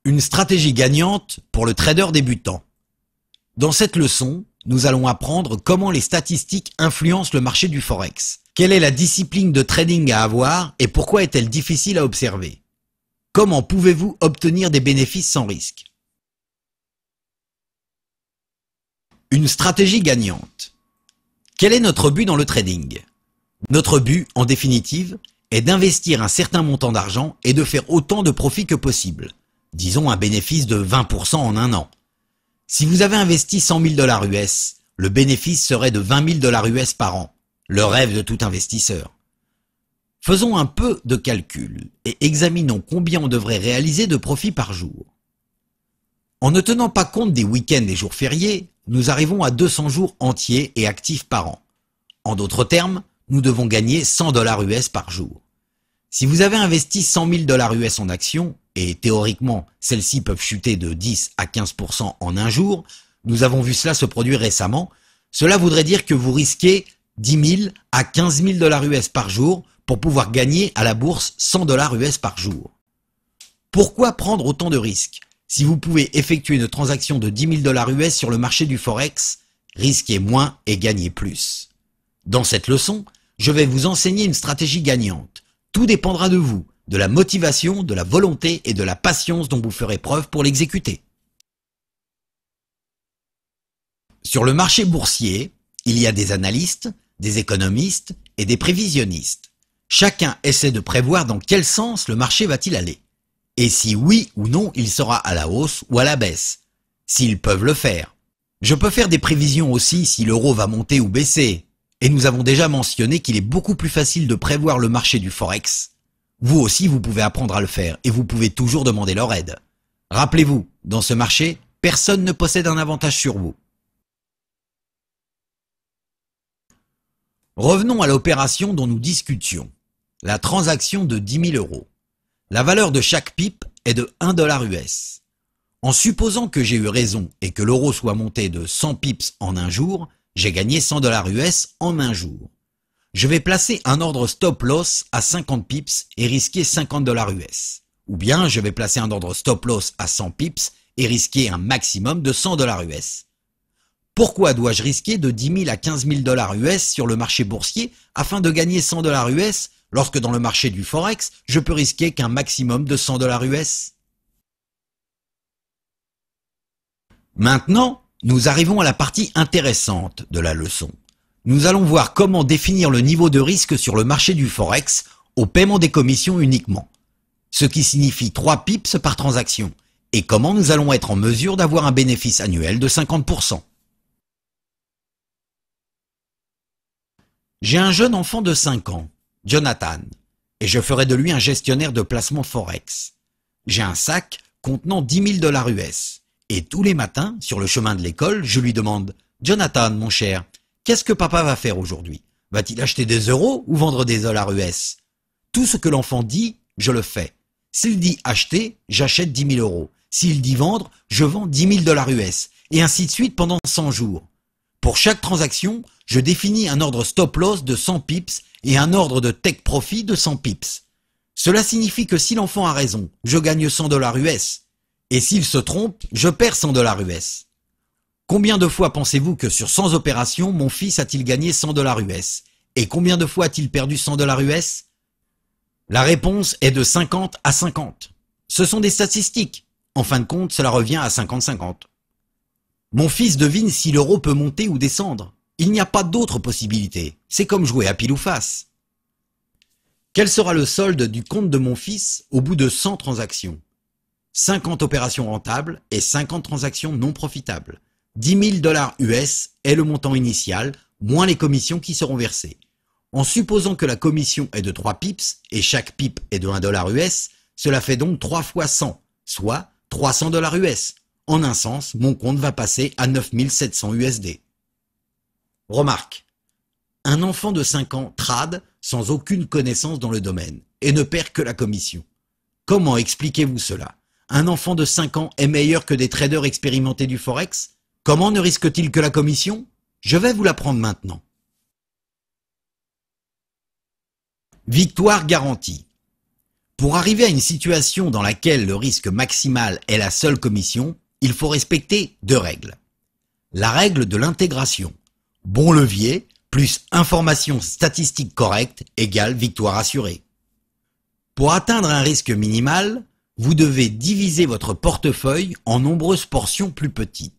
Une stratégie gagnante pour le trader débutant. Dans cette leçon, nous allons apprendre comment les statistiques influencent le marché du Forex. Quelle est la discipline de trading à avoir et pourquoi est-elle difficile à observer? Comment pouvez-vous obtenir des bénéfices sans risque? Une stratégie gagnante. Quel est notre but dans le trading? Notre but, en définitive, est d'investir un certain montant d'argent et de faire autant de profit que possible. Disons un bénéfice de 20% en un an. Si vous avez investi 100 000 $ US, le bénéfice serait de 20 000 $ US par an, le rêve de tout investisseur. Faisons un peu de calcul et examinons combien on devrait réaliser de profit par jour. En ne tenant pas compte des week-ends et jours fériés, nous arrivons à 200 jours entiers et actifs par an. En d'autres termes, nous devons gagner 100 $ US par jour. Si vous avez investi 100 000 $ US en actions, et théoriquement celles-ci peuvent chuter de 10 à 15% en un jour, nous avons vu cela se produire récemment, cela voudrait dire que vous risquez 10 000 à 15 000 $ US par jour pour pouvoir gagner à la bourse 100 $ US par jour. Pourquoi prendre autant de risques? Si vous pouvez effectuer une transaction de 10 000 $ US sur le marché du Forex, risquez moins et gagnez plus. Dans cette leçon, je vais vous enseigner une stratégie gagnante. Tout dépendra de vous, de la motivation, de la volonté et de la patience dont vous ferez preuve pour l'exécuter. Sur le marché boursier, il y a des analystes, des économistes et des prévisionnistes. Chacun essaie de prévoir dans quel sens le marché va-t-il aller. Et si oui ou non il sera à la hausse ou à la baisse. S'ils peuvent le faire. Je peux faire des prévisions aussi si l'euro va monter ou baisser. Et nous avons déjà mentionné qu'il est beaucoup plus facile de prévoir le marché du Forex. Vous aussi, vous pouvez apprendre à le faire et vous pouvez toujours demander leur aide. Rappelez-vous, dans ce marché, personne ne possède un avantage sur vous. Revenons à l'opération dont nous discutions. La transaction de 10 000 €. La valeur de chaque pipe est de 1 $ US. En supposant que j'ai eu raison et que l'euro soit monté de 100 pips en un jour, j'ai gagné 100 $ US en un jour. Je vais placer un ordre stop-loss à 50 pips et risquer 50 $ US. Ou bien je vais placer un ordre stop-loss à 100 pips et risquer un maximum de 100 $ US. Pourquoi dois-je risquer de 10 000 à 15 000 $ US sur le marché boursier afin de gagner 100 $ US lorsque dans le marché du Forex, je peux risquer qu'un maximum de 100 $ US? Maintenant, nous arrivons à la partie intéressante de la leçon. Nous allons voir comment définir le niveau de risque sur le marché du Forex au paiement des commissions uniquement, ce qui signifie 3 pips par transaction, et comment nous allons être en mesure d'avoir un bénéfice annuel de 50%. J'ai un jeune enfant de 5 ans, Jonathan, et je ferai de lui un gestionnaire de placement Forex. J'ai un sac contenant 10 000 $ US, et tous les matins, sur le chemin de l'école, je lui demande « Jonathan, mon cher, qu'est-ce que papa va faire aujourd'hui? Va-t-il acheter des euros ou vendre des dollars US ?» Tout ce que l'enfant dit, je le fais. S'il dit acheter, j'achète 10 000 €. S'il dit vendre, je vends 10 000 $ US. Et ainsi de suite pendant 100 jours. Pour chaque transaction, je définis un ordre stop-loss de 100 pips et un ordre de take profit de 100 pips. Cela signifie que si l'enfant a raison, je gagne 100 $ US. Et s'il se trompe, je perds 100 $ US. Combien de fois pensez-vous que sur 100 opérations, mon fils a-t-il gagné 100 $ US? Et combien de fois a-t-il perdu 100 $ US? La réponse est de 50 à 50. Ce sont des statistiques. En fin de compte, cela revient à 50-50. Mon fils devine si l'euro peut monter ou descendre. Il n'y a pas d'autre possibilité. C'est comme jouer à pile ou face. Quel sera le solde du compte de mon fils au bout de 100 transactions? 50 opérations rentables et 50 transactions non profitables. 10 000 $ US est le montant initial, moins les commissions qui seront versées. En supposant que la commission est de 3 pips et chaque pip est de 1 $ US, cela fait donc 3 fois 100, soit 300 $ US. En un sens, mon compte va passer à 9 700 USD. Remarque, un enfant de 5 ans trade sans aucune connaissance dans le domaine et ne perd que la commission. Comment expliquez-vous cela? Un enfant de 5 ans est meilleur que des traders expérimentés du Forex? Comment ne risque-t-il que la commission? Je vais vous l'apprendre maintenant. Victoire garantie. Pour arriver à une situation dans laquelle le risque maximal est la seule commission, il faut respecter deux règles. La règle de l'intégration. Bon levier plus information statistique correcte égale victoire assurée. Pour atteindre un risque minimal, vous devez diviser votre portefeuille en nombreuses portions plus petites.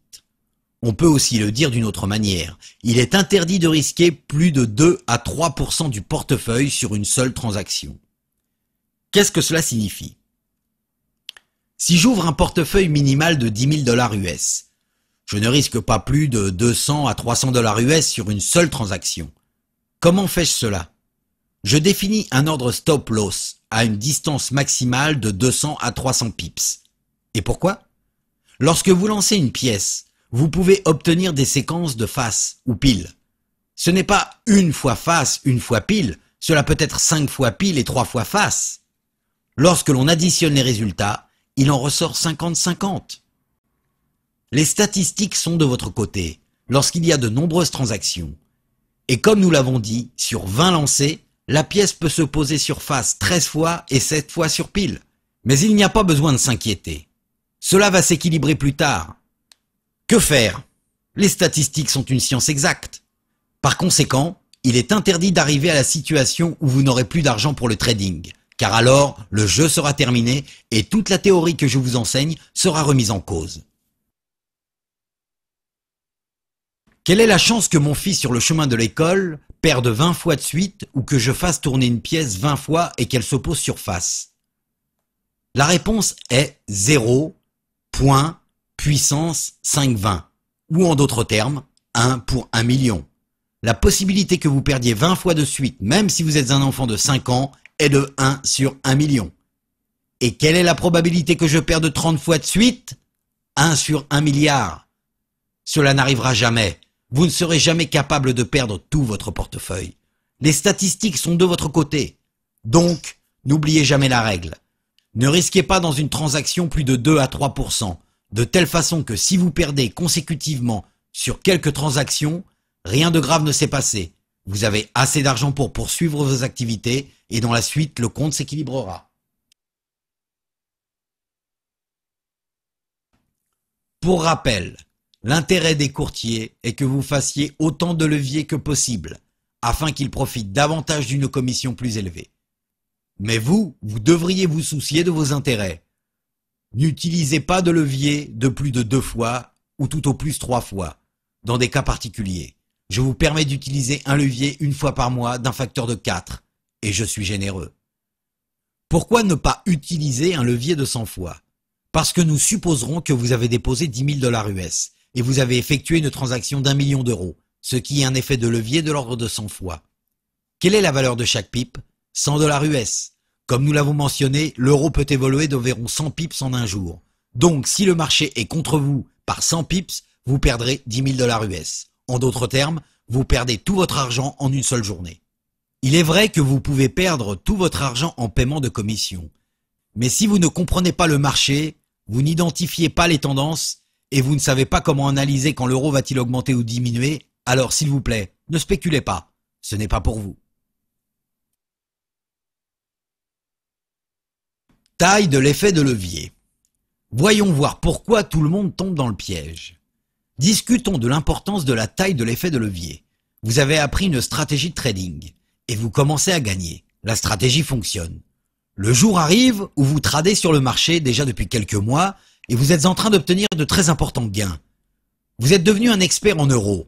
On peut aussi le dire d'une autre manière. Il est interdit de risquer plus de 2 à 3% du portefeuille sur une seule transaction. Qu'est-ce que cela signifie? Si j'ouvre un portefeuille minimal de 10 000 $ US, je ne risque pas plus de 200 à 300 $ US sur une seule transaction. Comment fais-je cela? Je définis un ordre stop-loss à une distance maximale de 200 à 300 pips. Et pourquoi? Lorsque vous lancez une pièce, vous pouvez obtenir des séquences de face ou pile. Ce n'est pas une fois face, une fois pile, cela peut être 5 fois pile et 3 fois face. Lorsque l'on additionne les résultats, il en ressort 50-50. Les statistiques sont de votre côté lorsqu'il y a de nombreuses transactions. Et comme nous l'avons dit, sur 20 lancés, la pièce peut se poser sur face 13 fois et 7 fois sur pile. Mais il n'y a pas besoin de s'inquiéter. Cela va s'équilibrer plus tard. Que faire? Les statistiques sont une science exacte. Par conséquent, il est interdit d'arriver à la situation où vous n'aurez plus d'argent pour le trading, car alors le jeu sera terminé et toute la théorie que je vous enseigne sera remise en cause. Quelle est la chance que mon fils sur le chemin de l'école perde 20 fois de suite ou que je fasse tourner une pièce 20 fois et qu'elle se pose sur face? La réponse est 0 point puissance 520, ou en d'autres termes, 1 pour 1 million. La possibilité que vous perdiez 20 fois de suite, même si vous êtes un enfant de 5 ans, est de 1 sur 1 million. Et quelle est la probabilité que je perde 30 fois de suite? 1 sur 1 milliard. Cela n'arrivera jamais. Vous ne serez jamais capable de perdre tout votre portefeuille. Les statistiques sont de votre côté. Donc, n'oubliez jamais la règle. Ne risquez pas dans une transaction plus de 2 à 3%, de telle façon que si vous perdez consécutivement sur quelques transactions, rien de grave ne s'est passé. Vous avez assez d'argent pour poursuivre vos activités et dans la suite, le compte s'équilibrera. Pour rappel, l'intérêt des courtiers est que vous fassiez autant de leviers que possible, afin qu'ils profitent davantage d'une commission plus élevée. Mais vous devriez vous soucier de vos intérêts. N'utilisez pas de levier de plus de 2 fois ou tout au plus 3 fois, dans des cas particuliers. Je vous permets d'utiliser un levier une fois par mois d'un facteur de 4, et je suis généreux. Pourquoi ne pas utiliser un levier de 100 fois? Parce que nous supposerons que vous avez déposé 10 000 $ US et vous avez effectué une transaction d'1 million d'euros, ce qui est un effet de levier de l'ordre de 100 fois. Quelle est la valeur de chaque pipe? 100 $ US. Comme nous l'avons mentionné, l'euro peut évoluer d'environ 100 pips en un jour. Donc, si le marché est contre vous par 100 pips, vous perdrez 10 000 $ US. En d'autres termes, vous perdez tout votre argent en une seule journée. Il est vrai que vous pouvez perdre tout votre argent en paiement de commission. Mais si vous ne comprenez pas le marché, vous n'identifiez pas les tendances et vous ne savez pas comment analyser quand l'euro va-t-il augmenter ou diminuer, alors s'il vous plaît, ne spéculez pas. Ce n'est pas pour vous. Taille de l'effet de levier. Voyons voir pourquoi tout le monde tombe dans le piège. Discutons de l'importance de la taille de l'effet de levier. Vous avez appris une stratégie de trading et vous commencez à gagner. La stratégie fonctionne. Le jour arrive où vous tradez sur le marché déjà depuis quelques mois et vous êtes en train d'obtenir de très importants gains. Vous êtes devenu un expert en euros.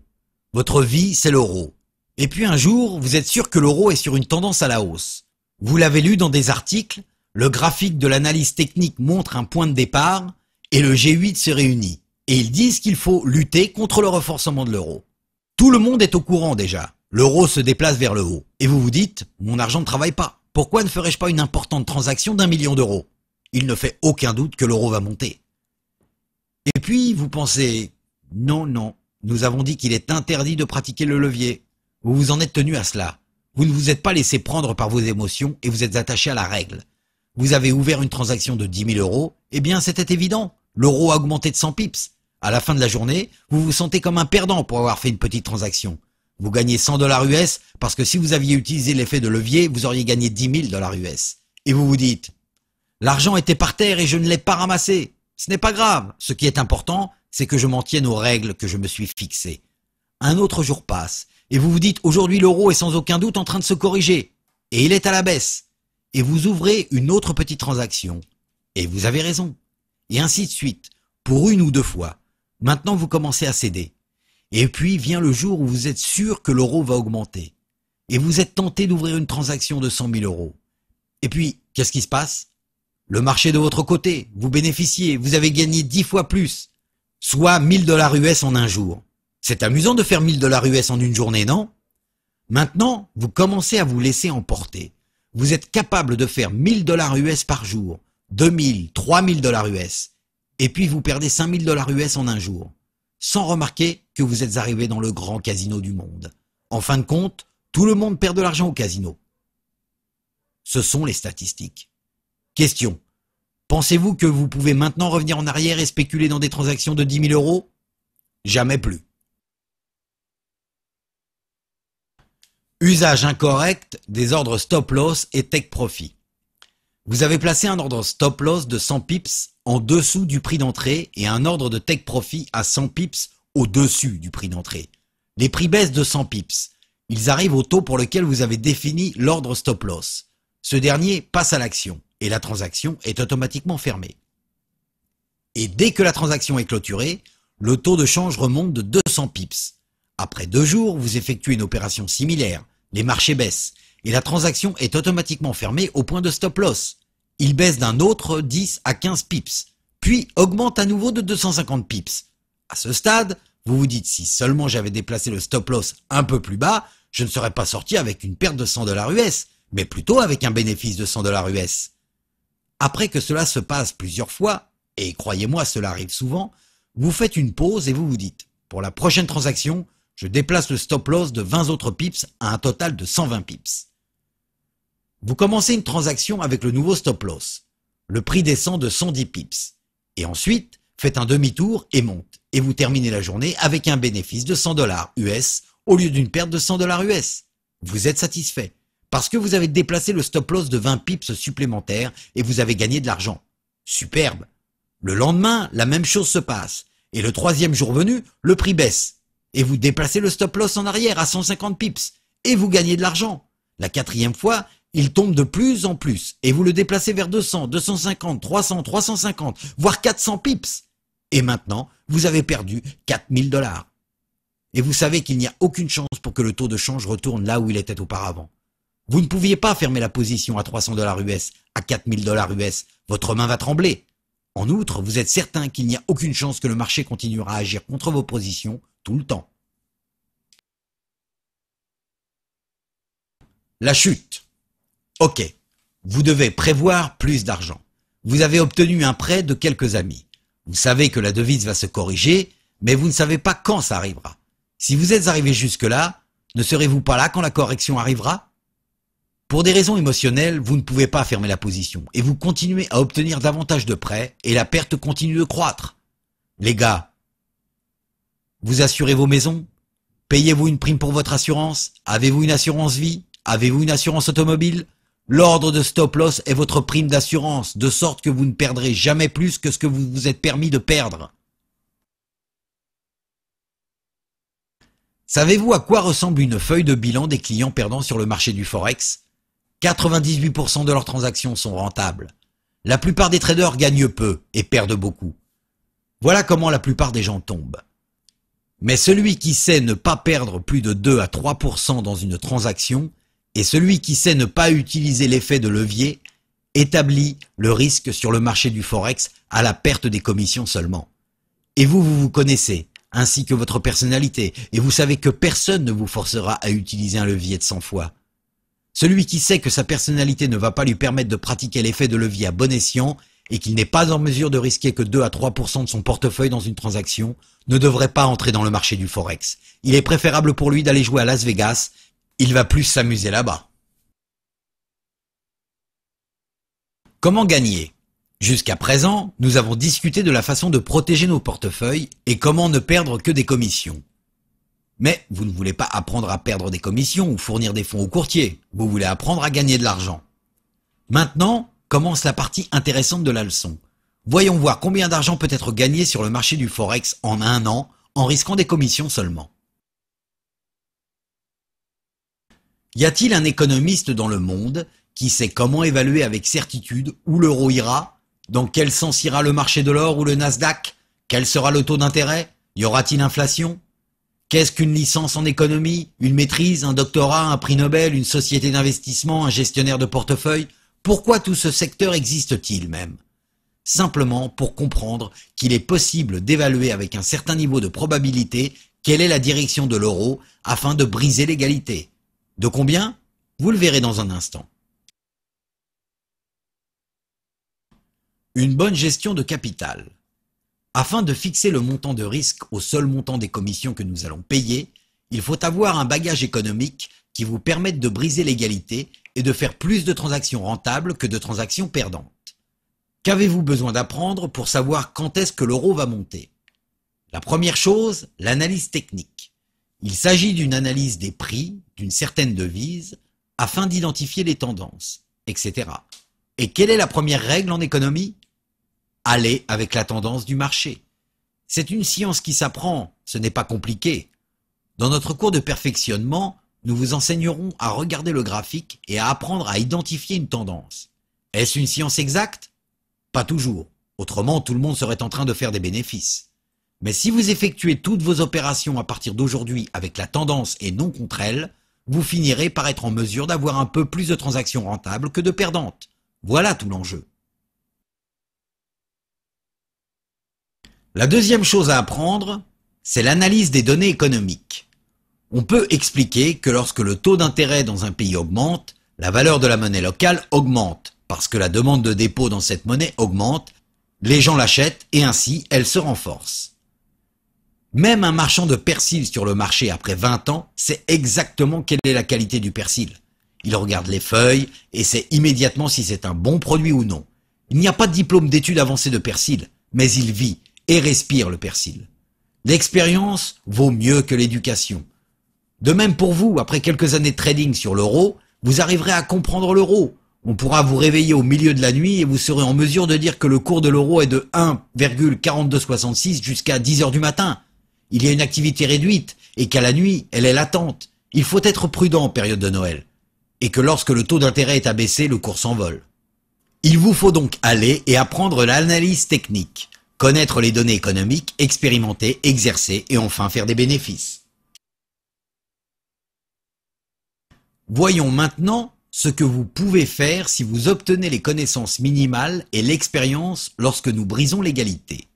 Votre vie, c'est l'euro. Et puis un jour, vous êtes sûr que l'euro est sur une tendance à la hausse. Vous l'avez lu dans des articles. Le graphique de l'analyse technique montre un point de départ et le G8 se réunit. Et ils disent qu'il faut lutter contre le renforcement de l'euro. Tout le monde est au courant déjà. L'euro se déplace vers le haut. Et vous vous dites, mon argent ne travaille pas. Pourquoi ne ferais-je pas une importante transaction d'1 million d'euros? Il ne fait aucun doute que l'euro va monter. Et puis vous pensez, non, nous avons dit qu'il est interdit de pratiquer le levier. Vous vous en êtes tenu à cela. Vous ne vous êtes pas laissé prendre par vos émotions et vous êtes attaché à la règle. Vous avez ouvert une transaction de 10 000 euros, eh bien c'était évident, l'euro a augmenté de 100 pips. À la fin de la journée, vous vous sentez comme un perdant pour avoir fait une petite transaction. Vous gagnez 100 $ US parce que si vous aviez utilisé l'effet de levier, vous auriez gagné 10 000 $ US. Et vous vous dites, L'argent était par terre et je ne l'ai pas ramassé. Ce n'est pas grave. Ce qui est important, c'est que je m'en tienne aux règles que je me suis fixées. Un autre jour passe, et vous vous dites aujourd'hui l'euro est sans aucun doute en train de se corriger, et il est à la baisse. Et vous ouvrez une autre petite transaction. Et vous avez raison. Et ainsi de suite, pour une ou deux fois. Maintenant vous commencez à céder. Et puis vient le jour où vous êtes sûr que l'euro va augmenter. Et vous êtes tenté d'ouvrir une transaction de 100 000 euros. Et puis, qu'est-ce qui se passe? Le marché de votre côté, vous bénéficiez, vous avez gagné 10 fois plus, soit 1000 $ US en un jour. C'est amusant de faire 1000 $ US en une journée, non? Maintenant, vous commencez à vous laisser emporter. Vous êtes capable de faire 1000 $ US par jour, 2000, 3000 $ US, et puis vous perdez 5000 $ US en un jour, sans remarquer que vous êtes arrivé dans le grand casino du monde. En fin de compte, tout le monde perd de l'argent au casino. Ce sont les statistiques. Question. Pensez-vous que vous pouvez maintenant revenir en arrière et spéculer dans des transactions de 10 000 euros? Jamais plus. Usage incorrect des ordres stop-loss et take-profit. Vous avez placé un ordre stop-loss de 100 pips en dessous du prix d'entrée et un ordre de take-profit à 100 pips au-dessus du prix d'entrée. Les prix baissent de 100 pips. Ils arrivent au taux pour lequel vous avez défini l'ordre stop-loss. Ce dernier passe à l'action et la transaction est automatiquement fermée. Et dès que la transaction est clôturée, le taux de change remonte de 200 pips. Après 2 jours, vous effectuez une opération similaire, les marchés baissent et la transaction est automatiquement fermée au point de stop-loss. Il baisse d'un autre 10 à 15 pips, puis augmente à nouveau de 250 pips. À ce stade, vous vous dites si seulement j'avais déplacé le stop-loss un peu plus bas, je ne serais pas sorti avec une perte de 100 $ US, mais plutôt avec un bénéfice de 100 $ US. Après que cela se passe plusieurs fois, et croyez-moi cela arrive souvent, vous faites une pause et vous vous dites, pour la prochaine transaction, je déplace le stop-loss de 20 autres pips à un total de 120 pips. Vous commencez une transaction avec le nouveau stop-loss. Le prix descend de 110 pips. Et ensuite, faites un demi-tour et monte. Et vous terminez la journée avec un bénéfice de 100 $ US au lieu d'une perte de 100 $ US. Vous êtes satisfait parce que vous avez déplacé le stop-loss de 20 pips supplémentaires et vous avez gagné de l'argent. Superbe. Le lendemain, la même chose se passe. Et le troisième jour venu, le prix baisse. Et vous déplacez le stop-loss en arrière à 150 pips. Et vous gagnez de l'argent. La quatrième fois, il tombe de plus en plus. Et vous le déplacez vers 200, 250, 300, 350, voire 400 pips. Et maintenant, vous avez perdu 4000 $. Et vous savez qu'il n'y a aucune chance pour que le taux de change retourne là où il était auparavant. Vous ne pouviez pas fermer la position à 300 $ US, à 4000 $ US. Votre main va trembler. En outre, vous êtes certain qu'il n'y a aucune chance que le marché continuera à agir contre vos positions tout le temps. La chute. Ok, vous devez prévoir plus d'argent. Vous avez obtenu un prêt de quelques amis. Vous savez que la devise va se corriger, mais vous ne savez pas quand ça arrivera. Si vous êtes arrivé jusque-là, ne serez-vous pas là quand la correction arrivera? Pour des raisons émotionnelles, vous ne pouvez pas fermer la position et vous continuez à obtenir davantage de prêts et la perte continue de croître. Les gars, vous assurez vos maisons? Payez-vous une prime pour votre assurance? Avez-vous une assurance vie? Avez-vous une assurance automobile? L'ordre de stop-loss est votre prime d'assurance, de sorte que vous ne perdrez jamais plus que ce que vous vous êtes permis de perdre. Savez-vous à quoi ressemble une feuille de bilan des clients perdants sur le marché du Forex? 98% de leurs transactions sont rentables. La plupart des traders gagnent peu et perdent beaucoup. Voilà comment la plupart des gens tombent. Mais celui qui sait ne pas perdre plus de 2 à 3% dans une transaction et celui qui sait ne pas utiliser l'effet de levier établit le risque sur le marché du Forex à la perte des commissions seulement. Et vous vous connaissez, ainsi que votre personnalité, et vous savez que personne ne vous forcera à utiliser un levier de 100 fois. Celui qui sait que sa personnalité ne va pas lui permettre de pratiquer l'effet de levier à bon escient et qu'il n'est pas en mesure de risquer que 2 à 3% de son portefeuille dans une transaction ne devrait pas entrer dans le marché du Forex. Il est préférable pour lui d'aller jouer à Las Vegas, il va plus s'amuser là-bas. Comment gagner? Jusqu'à présent, nous avons discuté de la façon de protéger nos portefeuilles et comment ne perdre que des commissions. Mais vous ne voulez pas apprendre à perdre des commissions ou fournir des fonds aux courtiers, vous voulez apprendre à gagner de l'argent. Maintenant, commence la partie intéressante de la leçon. Voyons voir combien d'argent peut être gagné sur le marché du Forex en un an, en risquant des commissions seulement. Y a-t-il un économiste dans le monde qui sait comment évaluer avec certitude où l'euro ira? Dans quel sens ira le marché de l'or ou le Nasdaq? Quel sera le taux d'intérêt? Y aura-t-il inflation? Qu'est-ce qu'une licence en économie? Une maîtrise, un doctorat, un prix Nobel, une société d'investissement, un gestionnaire de portefeuille? Pourquoi tout ce secteur existe-t-il même? Simplement pour comprendre qu'il est possible d'évaluer avec un certain niveau de probabilité quelle est la direction de l'euro afin de briser l'égalité. De combien? Vous le verrez dans un instant. Une bonne gestion de capital. Afin de fixer le montant de risque au seul montant des commissions que nous allons payer, il faut avoir un bagage économique qui vous permette de briser l'égalité et de faire plus de transactions rentables que de transactions perdantes. Qu'avez-vous besoin d'apprendre pour savoir quand est-ce que l'euro va monter? La première chose, l'analyse technique. Il s'agit d'une analyse des prix d'une certaine devise afin d'identifier les tendances, etc. Et quelle est la première règle en économie? Aller avec la tendance du marché. C'est une science qui s'apprend, ce n'est pas compliqué. Dans notre cours de perfectionnement, nous vous enseignerons à regarder le graphique et à apprendre à identifier une tendance. Est-ce une science exacte? Pas toujours, autrement tout le monde serait en train de faire des bénéfices. Mais si vous effectuez toutes vos opérations à partir d'aujourd'hui avec la tendance et non contre elle, vous finirez par être en mesure d'avoir un peu plus de transactions rentables que de perdantes. Voilà tout l'enjeu. La deuxième chose à apprendre, c'est l'analyse des données économiques. On peut expliquer que lorsque le taux d'intérêt dans un pays augmente, la valeur de la monnaie locale augmente, parce que la demande de dépôt dans cette monnaie augmente, les gens l'achètent et ainsi elle se renforce. Même un marchand de persil sur le marché après 20 ans sait exactement quelle est la qualité du persil. Il regarde les feuilles et sait immédiatement si c'est un bon produit ou non. Il n'y a pas de diplôme d'études avancées de persil, mais il vit et respire le persil. L'expérience vaut mieux que l'éducation. De même pour vous, après quelques années de trading sur l'euro, vous arriverez à comprendre l'euro. On pourra vous réveiller au milieu de la nuit et vous serez en mesure de dire que le cours de l'euro est de 1,4266 jusqu'à 10 heures du matin. Il y a une activité réduite et qu'à la nuit, elle est latente. Il faut être prudent en période de Noël. Et que lorsque le taux d'intérêt est abaissé, le cours s'envole. Il vous faut donc aller et apprendre l'analyse technique, connaître les données économiques, expérimenter, exercer et enfin faire des bénéfices. Voyons maintenant ce que vous pouvez faire si vous obtenez les connaissances minimales et l'expérience lorsque nous brisons l'égalité.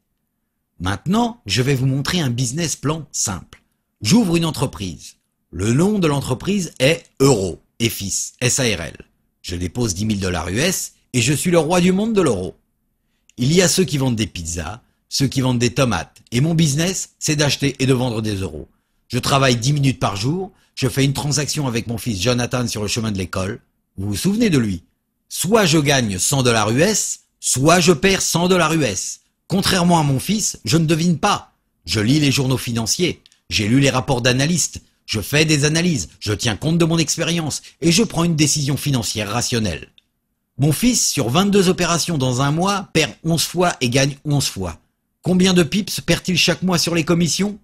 Maintenant, je vais vous montrer un business plan simple. J'ouvre une entreprise. Le nom de l'entreprise est Euro et Fils, SARL. Je dépose 10 000 $ US et je suis le roi du monde de l'euro. Il y a ceux qui vendent des pizzas, ceux qui vendent des tomates. Et mon business, c'est d'acheter et de vendre des euros. Je travaille 10 minutes par jour. Je fais une transaction avec mon fils Jonathan sur le chemin de l'école. Vous vous souvenez de lui? Soit je gagne 100 $ US, soit je perds 100 $ US. Contrairement à mon fils, je ne devine pas. Je lis les journaux financiers. J'ai lu les rapports d'analystes. Je fais des analyses. Je tiens compte de mon expérience. Et je prends une décision financière rationnelle. Mon fils, sur 22 opérations dans un mois, perd 11 fois et gagne 11 fois. Combien de pips perd-il chaque mois sur les commissions?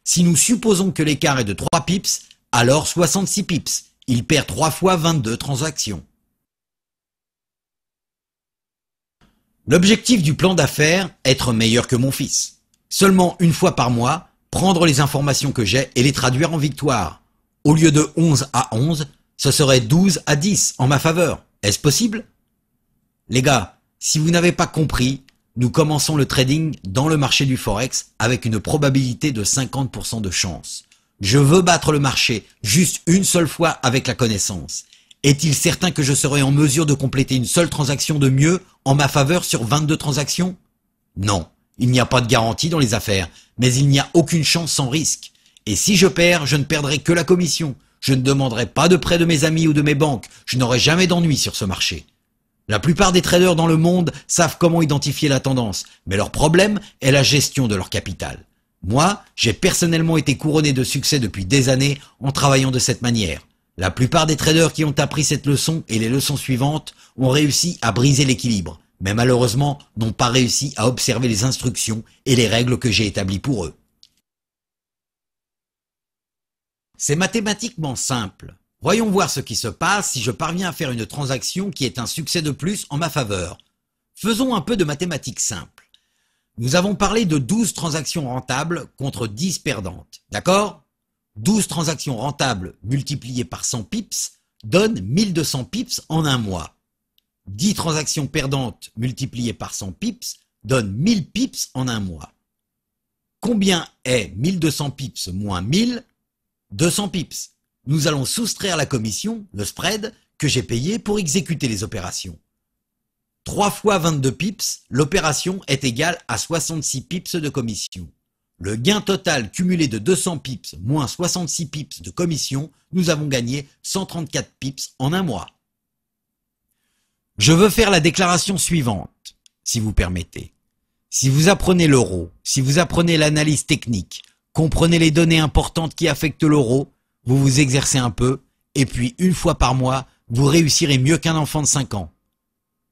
Si nous supposons que l'écart est de 3 pips, alors 66 pips. Il perd 3 fois 22 transactions. L'objectif du plan d'affaires, être meilleur que mon fils. Seulement une fois par mois, prendre les informations que j'ai et les traduire en victoire. Au lieu de 11 à 11, ce serait 12 à 10 en ma faveur. Est-ce possible? Les gars, si vous n'avez pas compris, nous commençons le trading dans le marché du Forex avec une probabilité de 50% de chance. Je veux battre le marché juste une seule fois avec la connaissance. Est-il certain que je serai en mesure de compléter une seule transaction de mieux en ma faveur sur 22 transactions? Non, il n'y a pas de garantie dans les affaires, mais il n'y a aucune chance sans risque. Et si je perds, je ne perdrai que la commission. Je ne demanderai pas de prêt de mes amis ou de mes banques. Je n'aurai jamais d'ennui sur ce marché. La plupart des traders dans le monde savent comment identifier la tendance, mais leur problème est la gestion de leur capital. Moi, j'ai personnellement été couronné de succès depuis des années en travaillant de cette manière. La plupart des traders qui ont appris cette leçon et les leçons suivantes ont réussi à briser l'équilibre, mais malheureusement n'ont pas réussi à observer les instructions et les règles que j'ai établies pour eux. C'est mathématiquement simple. Voyons voir ce qui se passe si je parviens à faire une transaction qui est un succès de plus en ma faveur. Faisons un peu de mathématiques simples. Nous avons parlé de 12 transactions rentables contre 10 perdantes, d'accord? 12 transactions rentables multipliées par 100 pips donnent 1200 pips en un mois. 10 transactions perdantes multipliées par 100 pips donnent 1000 pips en un mois. Combien est 1200 pips moins 1000? 200 pips. Nous allons soustraire la commission, le spread, que j'ai payé pour exécuter les opérations. 3 fois 22 pips, l'opération est égale à 66 pips de commission. Le gain total cumulé de 200 pips moins 66 pips de commission, nous avons gagné 134 pips en un mois. Je veux faire la déclaration suivante, si vous permettez. Si vous apprenez l'euro, si vous apprenez l'analyse technique, comprenez les données importantes qui affectent l'euro, vous vous exercez un peu, et puis une fois par mois, vous réussirez mieux qu'un enfant de 5 ans.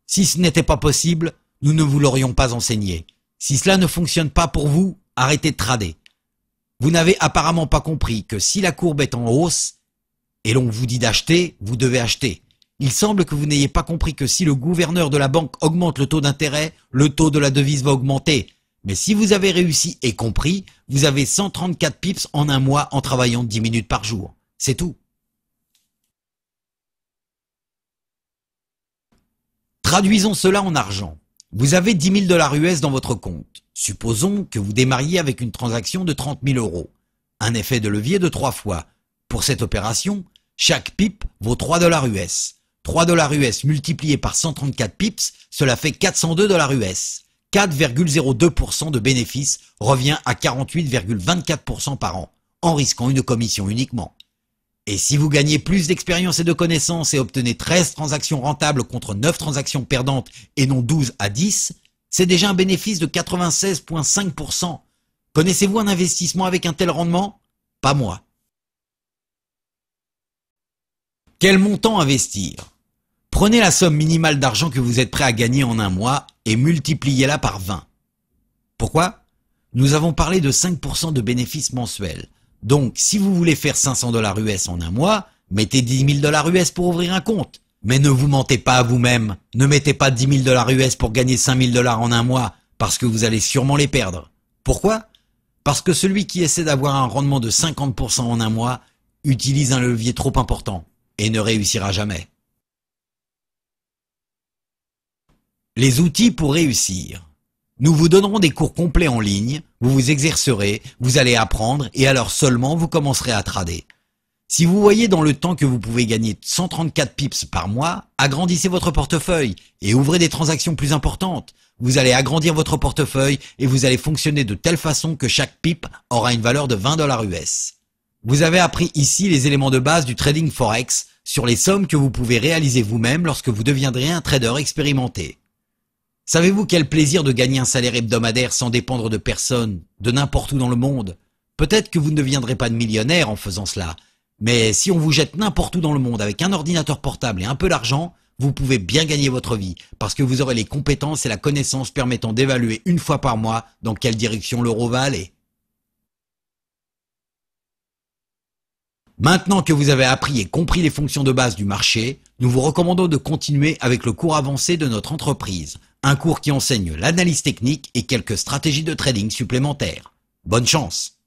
Si ce n'était pas possible, nous ne vous l'aurions pas enseigné. Si cela ne fonctionne pas pour vous, arrêtez de trader. Vous n'avez apparemment pas compris que si la courbe est en hausse, et l'on vous dit d'acheter, vous devez acheter. Il semble que vous n'ayez pas compris que si le gouverneur de la banque augmente le taux d'intérêt, le taux de la devise va augmenter. Mais si vous avez réussi et compris, vous avez 134 pips en un mois en travaillant 10 minutes par jour. C'est tout. Traduisons cela en argent. Vous avez 10 000 $ US dans votre compte. Supposons que vous démarriez avec une transaction de 30 000 €. Un effet de levier de 3 fois. Pour cette opération, chaque pip vaut 3 $ US. 3 $ US multiplié par 134 pips, cela fait 402 $ US. 4,02% de bénéfice revient à 48,24% par an, en risquant une commission uniquement. Et si vous gagnez plus d'expérience et de connaissances et obtenez 13 transactions rentables contre 9 transactions perdantes et non 12 à 10, c'est déjà un bénéfice de 96,5%. Connaissez-vous un investissement avec un tel rendement? Pas moi. Quel montant investir? Prenez la somme minimale d'argent que vous êtes prêt à gagner en un mois et multipliez-la par 20. Pourquoi? Nous avons parlé de 5% de bénéfices mensuels. Donc, si vous voulez faire 500 $ US en un mois, mettez 10 000 $ US pour ouvrir un compte. Mais ne vous mentez pas à vous-même. Ne mettez pas 10 000 $ US pour gagner 5 000 $ en un mois, parce que vous allez sûrement les perdre. Pourquoi? Parce que celui qui essaie d'avoir un rendement de 50% en un mois utilise un levier trop important et ne réussira jamais. Les outils pour réussir. Nous vous donnerons des cours complets en ligne, vous vous exercerez, vous allez apprendre et alors seulement vous commencerez à trader. Si vous voyez dans le temps que vous pouvez gagner 134 pips par mois, agrandissez votre portefeuille et ouvrez des transactions plus importantes. Vous allez agrandir votre portefeuille et vous allez fonctionner de telle façon que chaque pip aura une valeur de 20 $ US. Vous avez appris ici les éléments de base du trading forex sur les sommes que vous pouvez réaliser vous-même lorsque vous deviendrez un trader expérimenté. Savez-vous quel plaisir de gagner un salaire hebdomadaire sans dépendre de personne, de n'importe où dans le monde? Peut-être que vous ne deviendrez pas de millionnaire en faisant cela, mais si on vous jette n'importe où dans le monde avec un ordinateur portable et un peu d'argent, vous pouvez bien gagner votre vie, parce que vous aurez les compétences et la connaissance permettant d'évaluer une fois par mois dans quelle direction l'euro va aller. Maintenant que vous avez appris et compris les fonctions de base du marché, nous vous recommandons de continuer avec le cours avancé de notre entreprise, un cours qui enseigne l'analyse technique et quelques stratégies de trading supplémentaires. Bonne chance!